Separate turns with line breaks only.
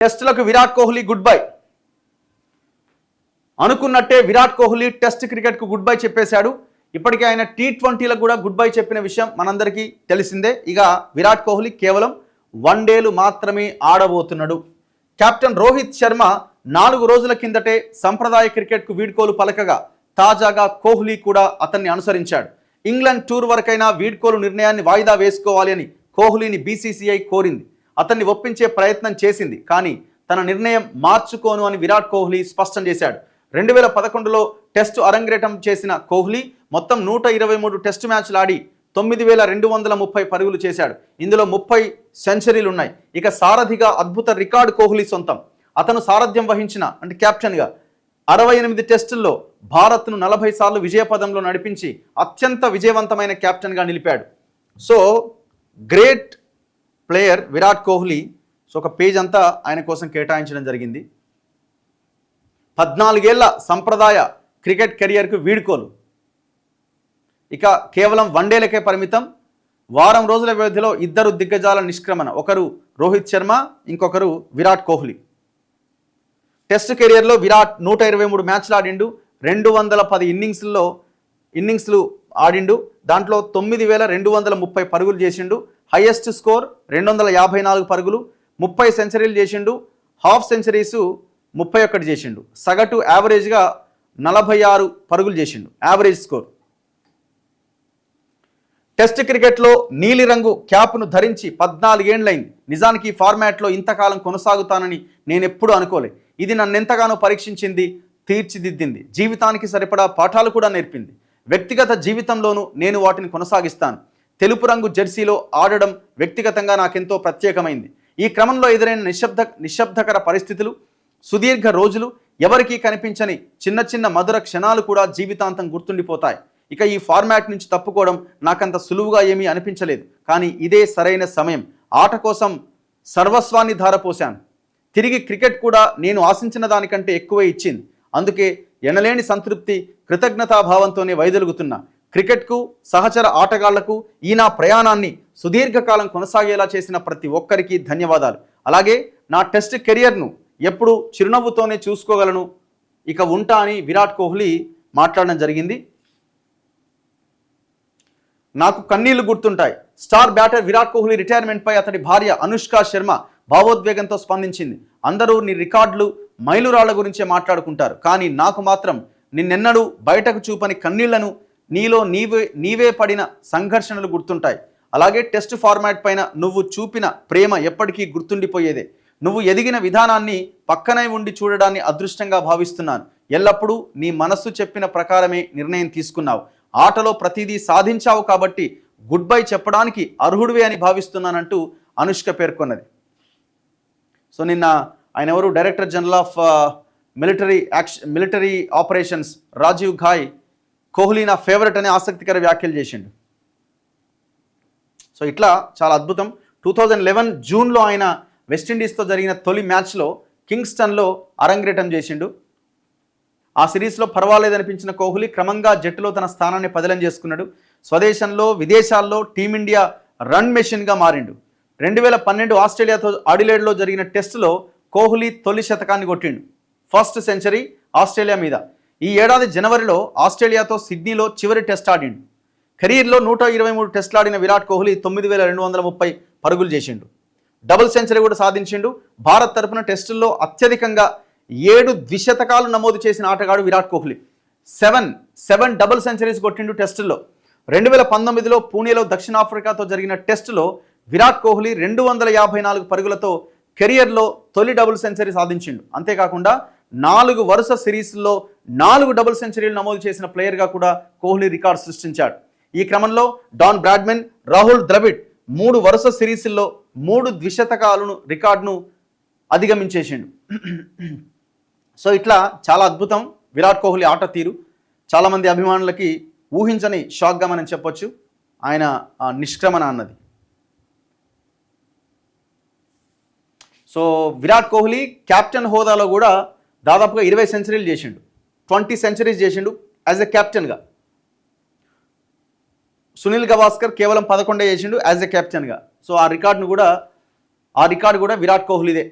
టెస్టులకు Virat Kohli good bye. అనుకున్నట్టే Virat Kohli test క్రికెట్కు good bye చెప్పేశాడు. ఇప్పటికే ఆయన T20లకు కూడా గుడ్ బై చెప్పిన విషయం మనందరికీ తెలిసిందే. ఇక విరాట్ కోహ్లీ కేవలం వన్డేలు మాత్రమే ఆడబోతున్నాడు. కెప్టెన్ రోహిత్ శర్మ 4 రోజుల కిందటే సంప్రదాయ క్రికెట్కు వీడ్కోలు పలకగా తాజాగా కోహ్లీ కూడా అతన్ని అనుసరించాడు. ఇంగ్లాండ్ టూర్ వరకైనా వీడ్కోలు నిర్ణయాన్ని వాయిదా వేసుకోవాలి అని కోహ్లీని BCCI కోరింది. అతన్ని ఒప్పించే ప్రయత్నం చేసింది. కానీ తన నిర్ణయం మార్చుకోను అని విరాట్ కోహ్లీ స్పష్టం చేశాడు. 2011లో టెస్టు అరంగేటం చేసిన కోహ్లీ మొత్తం 123 టెస్టు మ్యాచ్లు ఆడి 9230 పరుగులు చేశాడు. ఇందులో 30 సెంచరీలు ఉన్నాయి. ఇక సారథిగా అద్భుత రికార్డు కోహ్లీ సొంతం. అతను సారథ్యం వహించిన అంటే కెప్టెన్గా 68 టెస్టుల్లో భారత్ను 40 సార్లు విజయపదంలో నడిపించి అత్యంత విజయవంతమైన కెప్టెన్గా నిలిపాడు. So great player Virat Kohli. So ఒక పేజ్ అంతా ఆయన కోసం కేటాయించడం జరిగింది. 14 ఏళ్ల సంప్రదాయ క్రికెట్ కెరియర్కు వీడ్కోలు. ఇక కేవలం వన్డేలకే పరిమితం. వారం రోజుల వ్యవధిలో 2 దిగ్గజాల నిష్క్రమణ. ఒకరు రోహిత్ శర్మ, ఇంకొకరు విరాట్ కోహ్లీ. టెస్ట్ కెరియర్లో విరాట్ 123 మ్యాచ్లు ఆడిండు. 210 ఇన్నింగ్స్లు ఆడిండు. దాంట్లో 9230 పరుగులు చేసిండు. హైయెస్ట్ స్కోర్ 254 పరుగులు. 30 సెంచరీలు చేసిండు. హాఫ్ సెంచరీసు 31 చేసిండు. సగటు యావరేజ్గా 46 పరుగులు చేసిండు యావరేజ్ స్కోర్. టెస్ట్ క్రికెట్లో నీలిరంగు క్యాప్ను ధరించి 14 ఏళ్లైంది. నిజానికి ఈ ఫార్మాట్లో ఇంతకాలం కొనసాగుతానని నేనెప్పుడు అనుకోలే. ఇది నన్నెంతగానో పరీక్షించింది, తీర్చిదిద్దింది. జీవితానికి సరిపడా పాఠాలు కూడా నేర్పింది. వ్యక్తిగత జీవితంలోనూ నేను వాటిని కొనసాగిస్తాను. తెలుపు రంగు జెర్సీలో ఆడడం వ్యక్తిగతంగా నాకెంతో ప్రత్యేకమైంది. ఈ క్రమంలో ఎదురైన నిశ్శబ్దకర పరిస్థితులు, సుదీర్ఘ రోజులు, ఎవరికీ కనిపించని చిన్న చిన్న మధుర క్షణాలు కూడా జీవితాంతం గుర్తుండిపోతాయి. ఇక ఈ ఫార్మాట్ నుంచి తప్పుకోవడం నాకంత సులువుగా ఏమీ అనిపించలేదు. కానీ ఇదే సరైన సమయం. ఆట కోసం సర్వస్వాన్ని ధారపోశాను. తిరిగి క్రికెట్ కూడా నేను ఆశించిన దానికంటే ఎక్కువే ఇచ్చింది. అందుకే ఎనలేని సంతృప్తి, కృతజ్ఞతాభావంతోనే వైదొలుగుతున్నా. క్రికెట్కు, సహచర ఆటగాళ్లకు ఈ నా ప్రయాణాన్ని సుదీర్ఘకాలం కొనసాగేలా చేసిన ప్రతి ఒక్కరికి ధన్యవాదాలు. అలాగే నా టెస్ట్ కెరియర్ను ఎప్పుడు చిరునవ్వుతోనే చూసుకోగలను. ఇక ఉంటా అని విరాట్ కోహ్లీ మాట్లాడడం జరిగింది. నాకు కన్నీళ్లు గుర్తుంటాయి. స్టార్ బ్యాటర్ విరాట్ కోహ్లీ రిటైర్మెంట్పై అతడి భార్య అనుష్క శర్మ భావోద్వేగంతో స్పందించింది. అందరూ నీ రికార్డులు, మైలురాళ్ల గురించే మాట్లాడుకుంటారు. కానీ నాకు మాత్రం నిన్నెన్నడూ బయటకు చూపని కన్నీళ్లను, నీలో నీవే పడిన సంఘర్షణలు గుర్తుంటాయి. అలాగే టెస్ట్ ఫార్మాట్ పైన నువ్వు చూపిన ప్రేమ ఎప్పటికీ గుర్తుండిపోయేదే. నువ్వు ఎదిగిన విధానాన్ని పక్కనే ఉండి చూడడాన్ని అదృష్టంగా భావిస్తున్నాను. ఎల్లప్పుడూ నీ మనస్సు చెప్పిన ప్రకారమే నిర్ణయం తీసుకున్నావు. ఆటలో ప్రతిదీ సాధించావు కాబట్టి గుడ్ బై చెప్పడానికి అర్హుడివే అని భావిస్తున్నానంటూ అనుష్క పేర్కొన్నది. సో నిన్న ఆయన ఎవరు director general of military operations Rajiv Ghai Kohli నా ఫేవరెట్ అనే ఆసక్తికర వ్యాఖ్యలు చేసిండు. సో ఇట్లా చాలా అద్భుతం. 2011 జూన్లో ఆయన వెస్టిండీస్తో జరిగిన తొలి మ్యాచ్లో కింగ్స్టన్లో అరంగేటం చేసిండు. ఆ సిరీస్లో పర్వాలేదనిపించిన కోహ్లీ క్రమంగా జట్టులో తన స్థానాన్ని పదిలం చేసుకున్నాడు. స్వదేశంలో, విదేశాల్లో టీమిండియా రన్ మెషిన్గా మారిండు. 2012 ఆస్ట్రేలియాతో ఆడిలేడ్లో జరిగిన టెస్టులో కోహ్లీ తొలి శతకాన్ని కొట్టిండు. ఫస్ట్ సెంచరీ ఆస్ట్రేలియా మీద. ఈ ఏడాది జనవరిలో ఆస్ట్రేలియాతో సిడ్నీలో చివరి టెస్ట్ ఆడిండు. కెరీర్లో 123 టెస్టులు ఆడిన విరాట్ కోహ్లీ 9230 పరుగులు చేసిండు. డబుల్ సెంచరీ కూడా సాధించిండు. భారత్ తరపున టెస్టుల్లో అత్యధికంగా 7 ద్విశతకాలు నమోదు చేసిన ఆటగాడు విరాట్ కోహ్లీ. 7 డబుల్ సెంచరీస్ కొట్టిండు టెస్టుల్లో. 2019లో పూణేలో దక్షిణాఫ్రికాతో జరిగిన టెస్టులో విరాట్ కోహ్లీ 254 పరుగులతో కెరియర్లో తొలి డబుల్ సెంచరీ సాధించిండు. అంతేకాకుండా 4 వరుస సిరీస్ల్లో 4 డబుల్ సెంచరీలు నమోదు చేసిన ప్లేయర్గా కూడా కోహ్లీ రికార్డు సృష్టించాడు. ఈ క్రమంలో డాన్ బ్రాడ్మెన్, రాహుల్ ద్రవిడ్ 3 వరుస సిరీస్ల్లో 3 ద్విశతకాలను రికార్డును అధిగమించేసిండు. సో ఇట్లా చాలా అద్భుతం విరాట్ కోహ్లీ ఆట తీరు. చాలామంది అభిమానులకి ఊహించని షాక్గా మనం చెప్పొచ్చు ఆయన నిష్క్రమణ అన్నది. సో విరాట్ కోహ్లీ కెప్టెన్ హోదాలో కూడా దాదాపుగా 20 సెంచరీలు చేసిండు. 20 సెంచరీస్ చేసిండు యాజ్ ఎ కెప్టెన్గా. సునీల్ గవాస్కర్ కేవలం 11 చేసిండు యాజ్ ఎ కెప్టెన్గా. సో ఆ రికార్డు కూడా విరాట్ కోహ్లీదే.